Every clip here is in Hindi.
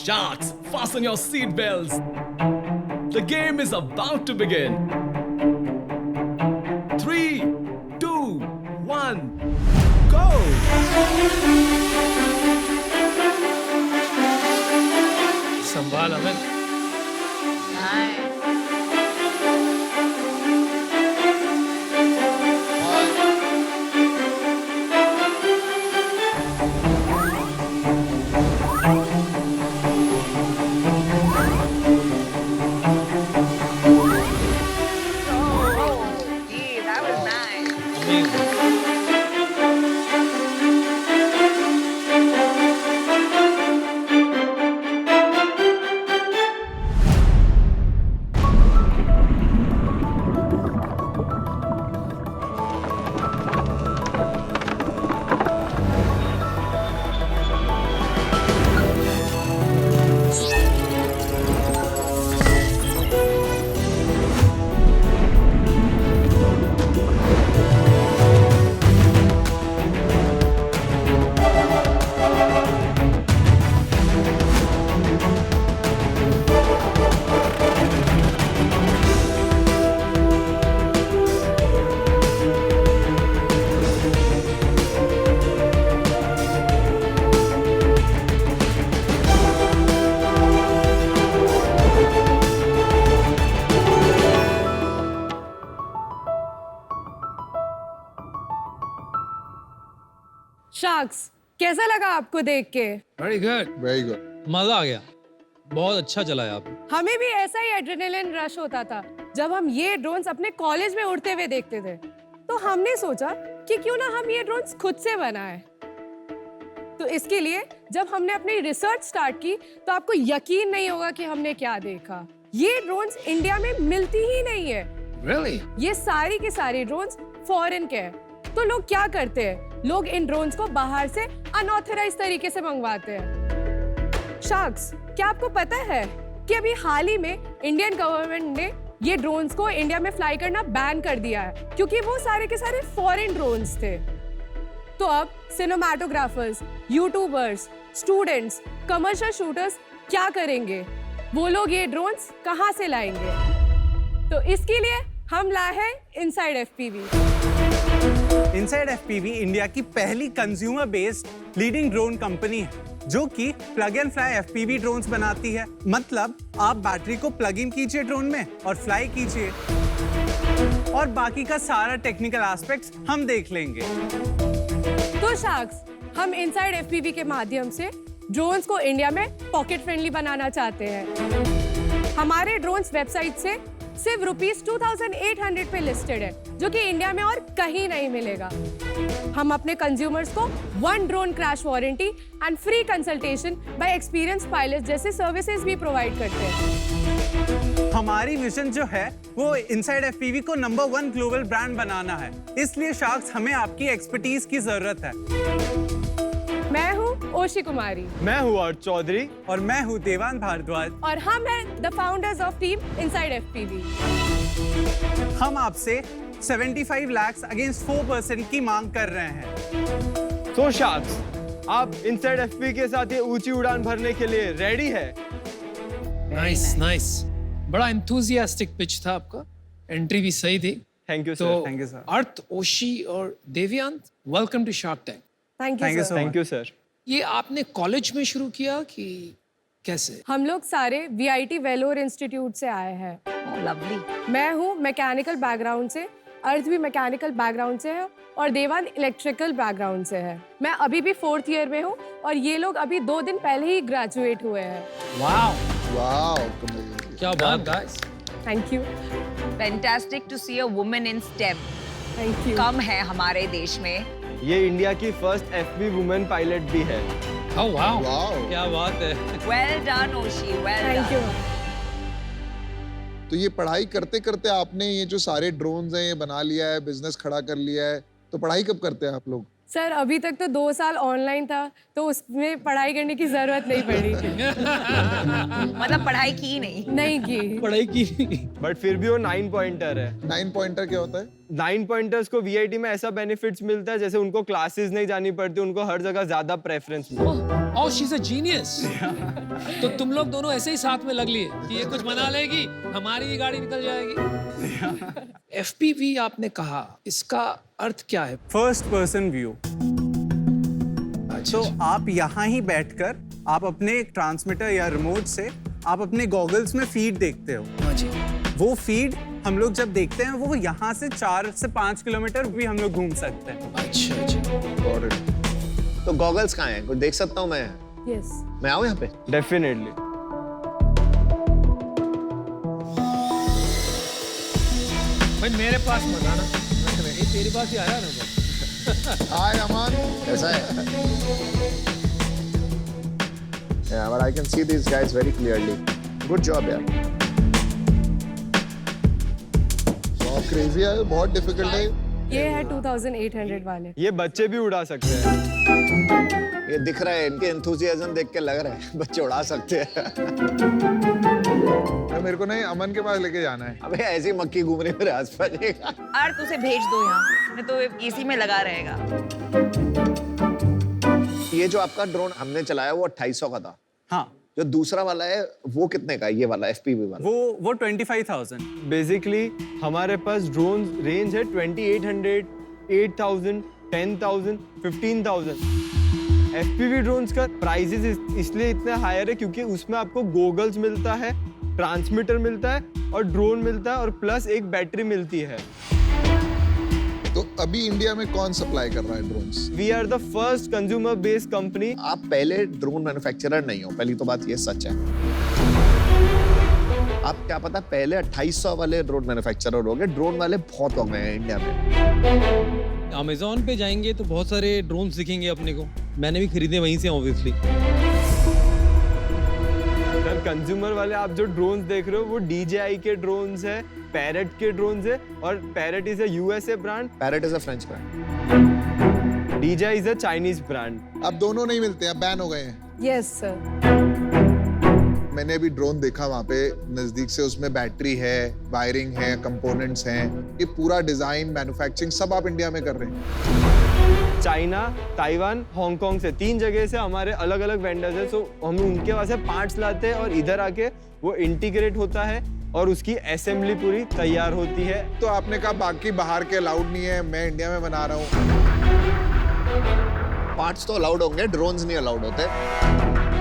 Sharks, fasten your seat belts. The game is about to begin. 3, 2, 1, go! संभाल अमन। Gee, that was nice. Sharks, कैसा लगा आपको देख के? Very good, very good. मजा आ गया। बहुत अच्छा चलाया आपने। हमें भी ऐसा ही एड्रेनलिन रश होता था जब हम ये ड्रोन्स अपने कॉलेज में उड़ते हुए देखते थे। तो हमने सोचा कि क्यों ना हम ये ड्रोन्स खुद से बनाएं। तो इसके लिए जब हमने अपनी रिसर्च स्टार्ट की तो आपको यकीन नहीं होगा कि हमने क्या देखा। ये ड्रोन्स इंडिया में मिलती ही नहीं है। Really? ये सारी की सारी ड्रोन्स फॉरेन के हैं। तो लोग क्या करते हैं? लोग इन ड्रोन्स को बाहर से अनऑथराइज्ड तरीके से मंगवाते हैं। शार्क्स, क्या आपको पता है कि अभी हाल ही में इंडियन गवर्नमेंट ने ये ड्रोन्स को इंडिया में फ्लाई करना बैन कर दिया है क्योंकि वो सारे के सारे फॉरेन ड्रोन्स थे। तो अब cinematographers, YouTubers, students, commercial shooters क्या करेंगे? वो लोग ये ड्रोन्स कहाँ से लाएंगे? तो इसके लिए हम लाए हैं inside FPV. Inside FPV India की पहली consumer based leading drone company है जो कि plug and fly FPV drones बनाती है। मतलब आप बैटरी को प्लग इन कीजिए ड्रोन में और फ्लाई कीजिए और बाकी का सारा टेक्निकल एस्पेक्ट्स हम देख लेंगे। तो शार्क्स, हम इनसाइड एफपीवी के माध्यम से ड्रोन्स को इंडिया में पॉकेट फ्रेंडली बनाना चाहते हैं। हमारे ड्रोन्स वेबसाइट से सिर्फ ₹2800 पे लिस्टेड है जो कि इंडिया में और कहीं नहीं मिलेगा। हम अपने कंज्यूमर्स को 1 drone crash warranty and free consultation bye experience pilot जैसे सर्विसेज भी प्रोवाइड करते हैं। हमारी विजन जो है वो इनसाइड एफपीवी को नंबर 1 ग्लोबल ब्रांड बनाना है। इसलिए शार्क्स, हमें आपकी एक्सपर्टीज की जरूरत है। मैं हूँ ओशी कुमारी मैं हूँ अर्थ चौधरी और मैं हूँ देवान भारद्वाज। और हम हैं the founders of team inside FPV. हम आपसे 75 लाख अगेंस्ट 4% की मांग कर रहे हैं। तो शार्क्स, आप इनसाइड एफपी के साथ ये ऊंची उड़ान भरने के लिए रेडी है? Nice nice. बड़ा एंथुसियास्टिक पिच था आपका। एंट्री भी सही थी। थैंक यू तो sir. Thank you, sir. Arth, Oshi और Devyaan, welcome to Shark Tank. Thank Thank you you sir. so thank you sir. ये आपने कॉलेज में शुरू किया कि कैसे? हम लोग सारे VIT वेलोर इंस्टीट्यूट से आए हैं। Oh, lovely. मैं हूँ मैकेनिकल बैकग्राउंड से, अर्थ भी मैकेनिकल बैकग्राउंड से है और देवान इलेक्ट्रिकल बैकग्राउंड से है। मैं अभी भी 4th ईयर में हूँ और ये लोग अभी 2 दिन पहले ही ग्रेजुएट हुए हैं। वाओ, वाओ, कमाल। क्या बात guys. Thank you. Fantastic to see a woman in STEM. Thank you. कम है हमारे देश में। ये इंडिया की फर्स्ट एफपी वुमेन पायलट भी है। Oh wow, wow. क्या बात है। Well done, Oshi. Well thank you. done. तो ये पढ़ाई करते करते आपने ये जो सारे ड्रोन्स हैं ये बना लिया है, बिजनेस खड़ा कर लिया है, तो पढ़ाई कब करते हैं आप लोग? सर, अभी तक तो 2 साल ऑनलाइन था तो उसमें पढ़ाई करने की जरूरत नहीं पड़ी। मतलब पढ़ाई की नहीं। नहीं की। पढ़ाई की। बट फिर भी वो 9 पॉइंटर है। 9 पॉइंटर क्या होता है? 9 पॉइंटर्स को वीआईटी में ऐसा बेनिफिट्स मिलता है जैसे उनको क्लासेस नहीं जानी पड़ती, उनको हर जगह ज्यादा प्रेफरेंस मिलता है। ओह शी इज अ जीनियस। तो तुम लोग दोनों ऐसे ही साथ में लग लिए कि ये कुछ बना लेगी, हमारी ही गाड़ी निकल जाएगी। एफपीवी आपने कहा, इसका अर्थ क्या है? First person view. अच्छा, तो आप यहाँ ही बैठकर आप अपने ट्रांसमीटर या रिमोट से आप अपने गॉगल्स में फीड देखते हो। हाँ जी। वो फीड हम लोग जब देखते हैं वो यहाँ से 4 से 5 किलोमीटर भी हम लोग घूम सकते हैं। अच्छा अच्छा। तो गॉगल्स कहाँ हैं? कुछ देख सकता हूँ मैं? यस। मैं आऊँ यहाँ पे? डेफिनेटली। भाई मेरे पास मत आना, ये तेरे पास ही आया ना। हाय अमन, ऐसा है? Yeah, but I can see these guys very clearly. Good job, यार। बहुत क्रेजी है, बहुत डिफिकल्ट है। ये है 2800 वाले। ये बच्चे भी उड़ा सकते हैं। ये दिख रहा है, इनके एंथुसियाज्म देख के लग रहा है बच्चे उड़ा सकते हैं। मेरे को नहीं, अमन के पास लेके जाना है। अबे ऐसी मक्खी घूम रही है मेरे आसपास। अर्थ उसे भेज दो यहाँ, नहीं तो एसी में लगा रहेगा। ये जो आपका ड्रोन हमने चलाया वो 2800 का था। हाँ, जो दूसरा वाला है वो कितने का है? ये वाला FPV वाला? वो 25,000। बेसिकली हमारे पास ड्रोन रेंज है 2800, 8000, 10,000, 15,000। FPV ड्रोन्स का प्राइसेस इसलिए इतने हायर है क्योंकि उसमें आपको गॉगल्स मिलता है, ट्रांसमीटर मिलता है और ड्रोन मिलता है और प्लस एक बैटरी मिलती है। तो अभी इंडिया में कौन सप्लाई कर रहा है drones? We are the first consumer based company. आप पहले ड्रोन मैन्युफैक्चरर नहीं हो, पहली तो बात ये सच है। आप क्या पता पहले 2800 वाले ड्रोन मैन्युफैक्चरर हो गए। ड्रोन वाले बहुत हो गए हैं इंडिया में। अमेज़न पे जाएंगे तो बहुत सारे ड्रोन्स दिखेंगे अपने को। मैंने भी खरीदे वहीं से ऑब्वियसली। सर कंज्यूमर वाले आप जो ड्रोन्स देख रहे हो वो DJI के ड्रोन्स है, पैरेट के ड्रोन्स है और parrot is a USA brand, parrot is a French brand, DJI is a Chinese brand. अब दोनों नहीं मिलते हैं, बैन हो गए हैं। Yes sir. मैंने अभी ड्रोन देखा वहाँ पे नजदीक से, उसमें बैटरी है, वायरिंग है, कंपोनेंट्स हैं। ये पूरा डिजाइन, मैन्युफैक्चरिंग सब आप इंडिया में कर रहे हैं। चाइना, ताइवान, हांगकांग से 3 जगह से हमारे अलग अलग वेंडर्स हैं। सो हम उनके वहाँ से पार्ट्स लाते हैं और इधर आके वो इंटीग्रेट होता है और उसकी असेंबली पूरी तैयार होती है। तो आपने कहा बाकी बाहर के अलाउड नहीं है, मैं इंडिया में बना रहा हूँ। पार्ट्स तो अलाउड होंगे, ड्रोन्स नहीं अलाउड होते।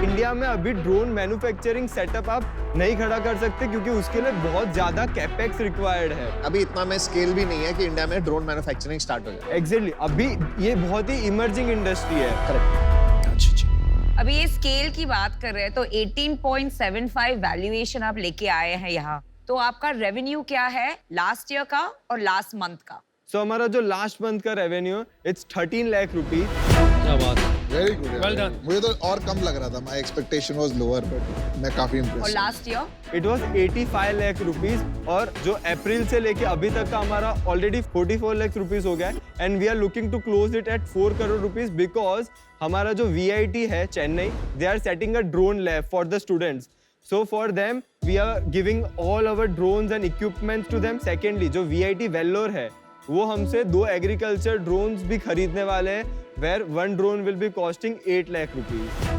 इंडिया में अभी ड्रोन मैन्युफैक्चरिंग सेटअप आप नहीं खड़ा कर सकते क्योंकि उसके लिए बहुत ज्यादा कैपेक्स रिक्वायर्ड है। अभी इतना में स्केल भी नहीं है कि इंडिया में ड्रोन मैन्युफैक्चरिंग स्टार्ट हो जाए। एग्जैक्टली, अभी ये बहुत ही इमर्जिंग इंडस्ट्री है। करेक्ट। अच्छा अच्छा। अभी ये स्केल की बात कर रहे हैं तो 18.75 वैल्यूएशन आप लेके आए हैं यहाँ। तो आपका रेवेन्यू क्या है लास्ट ईयर का और लास्ट मंथ का? सो हमारा जो लास्ट मंथ का रेवेन्यू इट्स 13 लाख रुपीज। क्या बात है। Very good. Well done. मुझे तो और कम लग रहा था, my expectation was lower, but मैं काफी और impressed. Last year it was 85 lakh rupees और जो अप्रैल से लेके अभी तक का हमारा ऑलरेडी 44 लाख रुपीस हो गया है and we are looking to close it at 4 crore rupees because हमारा जो VIT है Chennai, they are setting a drone lab for the students. So for them, we are giving all our drones and equipments to them. Secondly, जो VIT Vellore है, वो हमसे 2 एग्रीकल्चर ड्रोन्स भी खरीदने वाले हैं, where 1 drone will be costing 8 lakh rupees.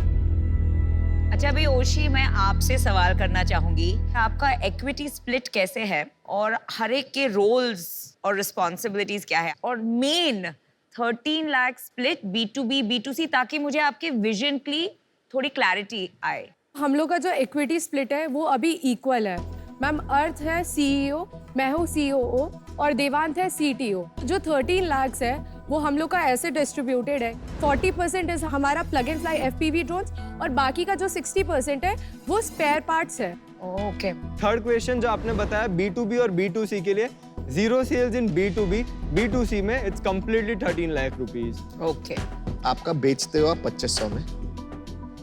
अच्छा अभी ओशी मैं आपसे सवाल करना चाहूंगी, आपका इक्विटी स्प्लिट कैसे है और हर एक के रोल्स और रिस्पॉन्सिबिलिटीज क्या है, और main 13 lakh split B2B B2C, ताकि मुझे आपके विजन की थोड़ी क्लैरिटी आए। हम लोग का जो इक्विटी स्प्लिट है वो अभी इक्वल है मैम। अर्थ है CEO, मैं हूँ COO और देवांत है CTO। जो 13 लाख है वो हम लोग का ऐसे डिस्ट्रीब्यूटेड है। 40% इज हमारा plug and fly FPV drones और बाकी का जो 60% है वो स्पेयर पार्ट्स है। ओके। थर्ड क्वेश्चन जो आपने बताया B2B और B2C के लिए, जीरो सेल्स इन B2B, B2C में it's completely 13 lakh rupees. Okay. आपका बेचते हो आप 2500 में,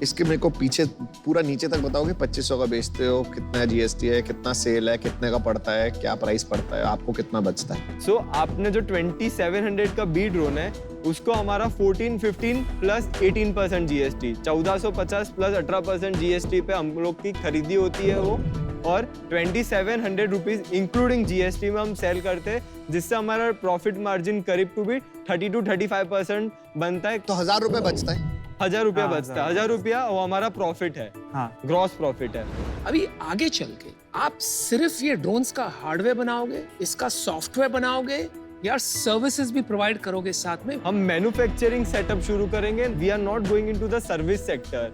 इसके मेरे को पीछे पूरा नीचे तक बताओगे। 2500 का बेचते हो, कितना GST है, कितना सेल है, कितने का पड़ता है, क्या प्राइस पड़ता है, आपको कितना बचता है? सो आपने जो 2700 का B ड्रोन है उसको हमारा 14, 15 प्लस 18% GST, 1450 प्लस 18% GST पे हम लोग की खरीदी होती है वो और 2700 रुपीज इंक्लूडिंग जीएसटी में हम सेल करते हैं, जिससे हमारा प्रॉफिट मार्जिन करीब टू भी 30 to 35% बनता है। तो 1000 रुपए बचता है। 1000 रुपया बचता है। 1000 रुपया वो हमारा प्रॉफिट है, ग्रॉस प्रॉफिट है। अभी आगे चल के आप सिर्फ ये ड्रोन्स का हार्डवेयर बनाओगे, इसका सॉफ्टवेयर बनाओगे या सर्विसेज भी प्रोवाइड करोगे साथ में? हम मैन्युफैक्चरिंग सेटअप शुरू करेंगे। We are not going into the service sector.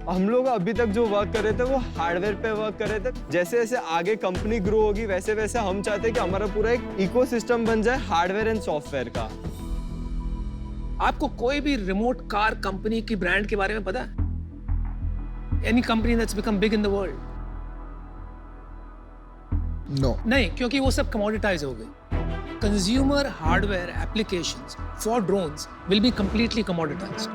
हम लोग अभी तक जो वर्क कर रहे थे वो हार्डवेयर पे वर्क कर रहे थे। जैसे जैसे आगे कंपनी ग्रो होगी वैसे वैसे हम चाहते हैं कि हमारा पूरा एक इकोसिस्टम बन जाए हार्डवेयर एंड सॉफ्टवेयर का। आपको कोई भी रिमोट कार कंपनी की ब्रांड के बारे में पता है? Any company that's become big in the world? No. नहीं, क्योंकि वो सब कमोडिटाइज हो गए। Consumer hardware applications for drones will be completely commoditized.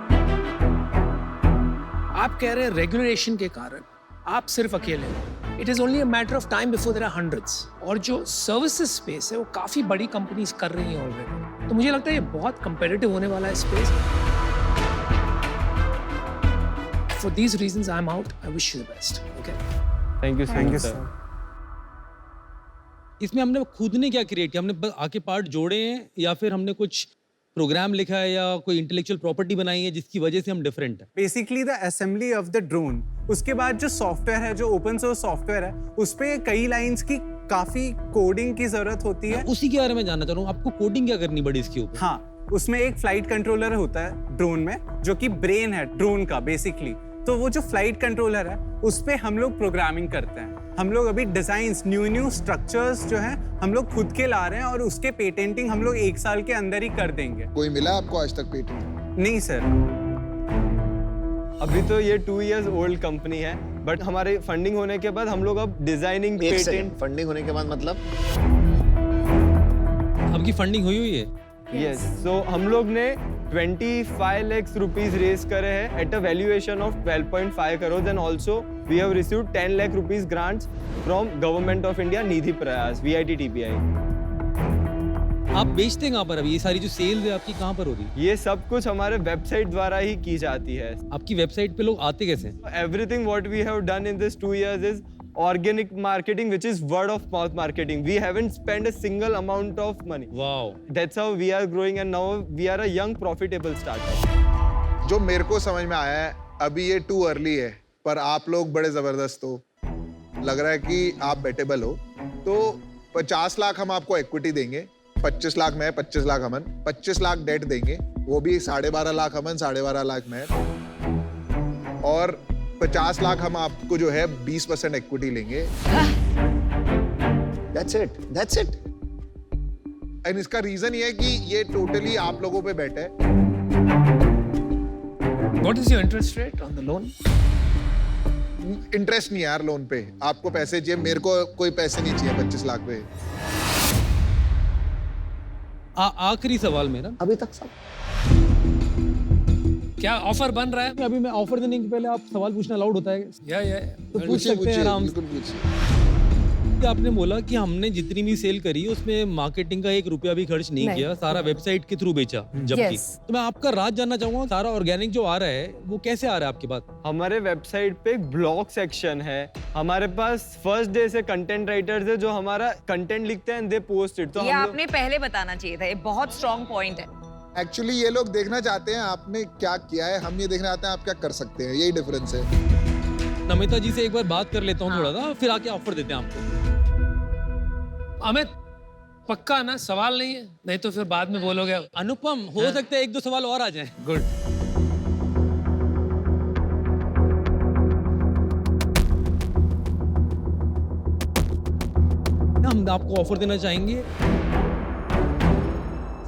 आप कह रहे हैं रेगुलेशन के कारण आप सिर्फ अकेले हैं। It is only a matter of time before there are hundreds. और जो सर्विसेज स्पेस है वो काफी बड़ी कंपनीज कर रही हैं ऑलरेडी। तो मुझे लगता है ये बहुत कंपेटिटिव होने वाला है space. For these reasons I am out. I wish you the best. Okay, thank you sir. इसमें हमने खुद ने क्या क्रिएट किया? हमने बस आके पार्ट जोड़े हैं या फिर हमने कुछ प्रोग्राम लिखा है या कोई इंटेलेक्चुअल प्रॉपर्टी बनाई है जिसकी वजह से हम डिफरेंट है? Basically the assembly of the drone. उसके बाद जो सॉफ्टवेयर है, जो ओपन सोर्स सॉफ्टवेयर है, उस पे कई लाइंस की काफी कोडिंग की जरूरत होती है। उसी के बारे में जानना चाह रहा हूँ, आपको कोडिंग क्या करनी पड़ी इसके ऊपर? हाँ, उसमें एक फ्लाइट कंट्रोलर होता है ड्रोन में, जो कि ब्रेन है ड्रोन का बेसिकली। तो वो जो फ्लाइट कंट्रोलर है उस पे हम लोग प्रोग्रामिंग करते हैं। हम लोग अभी डिजाइन्स, न्यू स्ट्रक्चर्स जो हैं हम लोग खुद के ला रहे हैं और उसके पेटेंटिंग हम लोग 1 साल के अंदर ही कर देंगे। कोई मिला आपको आज तक पेटेंट? नहीं सर। अभी तो ये 2 years ओल्ड कंपनी है, बट हमारे फंडिंग होने के बाद हम लोग अब डिजाइनिंग पेटेंट। फंडिंग होने के बाद मतलब आपकी फंडिंग हुई है? यस, सो हम लोग ने 25 lakhs रुपीज रेज करे हैं at a valuation of 12.5 crores and also we have received 10 lakh rupees grants from government of India Nidhi Prayas VITTPI। आप बेचते कहाँ पर? अभी ये सारी जो सेल है आपकी कहाँ पर हो रही है? ये सब कुछ हमारे वेबसाइट द्वारा ही की जाती है। आपकी वेबसाइट पे लोग आते कैसे? Everything what we have done in this 2 years is organic marketing, which is word of mouth marketing. We haven't spent a single amount of money. Wow, That's how we are growing and now we are a young profitable startup. जो मेरे को समझ में आया है, अभी ये टू अर्ली है, पर आप लोग बड़े जबरदस्त हो। लग रहा है कि आप बेटेबल हो। तो 50 लाख हम आपको इक्विटी देंगे, 25 लाख मैं, 25 लाख अमन, 25 लाख डेट देंगे, वो भी 12.5 लाख अमन, 12.5 लाख मैं, और 50 लाख हम आपको जो है 20% इक्विटी लेंगे। That's it. एंड इसका रीजन ये है कि ये टोटली आप लोगों पे बैठा है। What is your interest rate on the loan? Interest नहीं है यार लोन पे। आपको पैसे चाहिए, मेरे को कोई पैसे नहीं चाहिए 25 लाख पे। आखिरी सवाल मेरा, अभी तक सब क्या ऑफर बन रहा है? अभी मैं ऑफर देने के पहले आप सवाल पूछना अलाउड होता है? या तो पूछ सकते हैं आराम से। बिल्कुल पूछिए। आपने बोला कि हमने जितनी भी सेल करी उसमें मार्केटिंग का 1 रुपया भी खर्च नहीं किया, सारा वेबसाइट के थ्रू बेचा जबकि। Yes. तो मैं आपका राज जानना चाहूंगा, सारा ऑर्गेनिक जो आ रहा है वो कैसे आ रहा है आपके पास? हमारे वेबसाइट पे एक ब्लॉग सेक्शन है। हमारे पास फर्स्ट डे से कंटेंट राइटर्स है जो हमारा कंटेंट लिखते हैं एंड दे पोस्ट इट। तो ये आपने पहले बताना चाहिए था। ये बहुत स्ट्रॉन्ग पॉइंट है। एक्चुअली ये लोग देखना चाहते हैं आपने क्या किया है, हम ये देखना चाहते हैं आप क्या कर सकते हैं। यही डिफरेंस है। नमिता जी से एक बार बात कर लेता हूँ थोड़ा सा, फिर आके ऑफर देते हैं आपको। अमित, पक्का ना? सवाल नहीं है? नहीं तो फिर बाद में बोलोगे। अनुपम, हो सकता है 1-2 सवाल और आ जाएं। गुड। हम आपको ऑफर देना चाहेंगे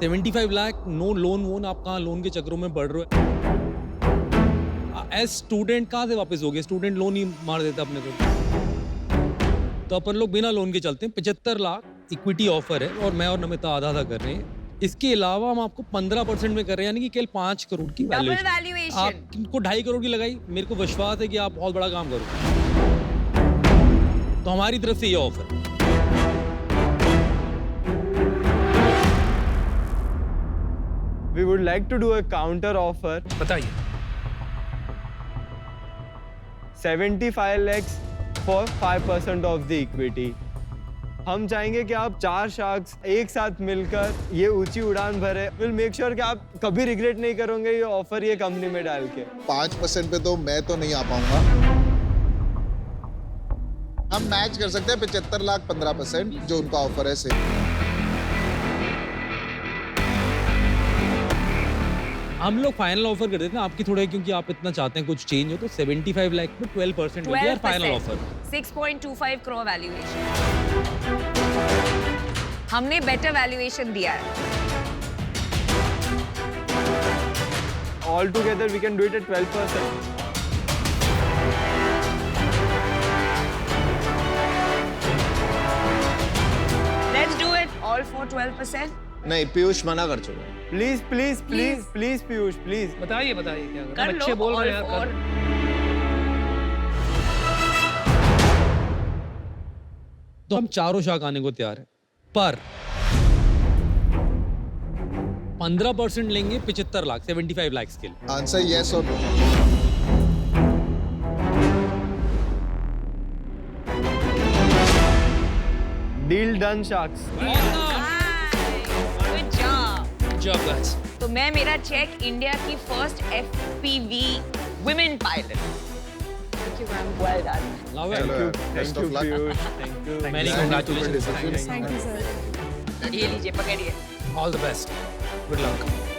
75 लाख, नो लोन वोन। आप कहाँ लोन के चक्रों में बढ़ रहे हो? एज स्टूडेंट कहाँ से वापस हो गए? स्टूडेंट लोन ही मार देता अपने को। तो अपन लोग बिना लोन के चलते हैं। 75 लाख इक्विटी ऑफर है और मैं और नमिता आधा कर रहे हैं। इसके अलावा हम आपको 15% में कर रहे हैं, यानी कि केवल 5 करोड़ की डबल वैल्यूएशन। वैल्यूएशन। आपको 2.5 करोड़ की लगाई, मेरे को विश्वास है कि आप बहुत बड़ा काम करोगे। तो हमारी तरफ से ये offer. We would like to do a counter offer. बताइए। 75 lakhs for 5% of the equity. हम चाहेंगे कि आप 4 शार्क्स एक साथ मिलकर ये ऊंची उड़ान भरे. We'll make sure कि आप कभी रिग्रेट नहीं करोगे ये ऑफर ये कंपनी में डाल के. 5% पे तो मैं तो नहीं आ पाऊंगा. हम मैच कर सकते हैं 75 लाख 15% जो उनका ऑफर है से. हम लोग फाइनल ऑफर कर देते हैं आपकी थोड़ा, क्योंकि आप इतना चाहते हैं कुछ चेंज हो, तो 75 लाख में 12% हो गया फाइनल ऑफर. 6.25 करोड़ वैल्यूएशन. हमने बेटर वैल्यूएशन दिया है. All together we can do it at 12%. Let's do it all for 12%. नहीं, पीयूष मना कर चुका है. Please please please please Piyush please. बताइए बताइए क्या कर लो बच्चे बोल रहे all हैं for. यार. तो हम चारों शार्क आने को तैयार है, पर 15% लेंगे 75 लाख 75 लाख के लिए. आंसर यस और no. Deal done sharks. Good job. Job guys. तो मैं मेरा चेक इंडिया की first FPV women pilot. Well done. Love चलो है. यार, Thank best you of luck. Piyush. Thank you. Many congratulations. Thank you, sir. ये लीजिए पकड़िए. All the best. Good luck.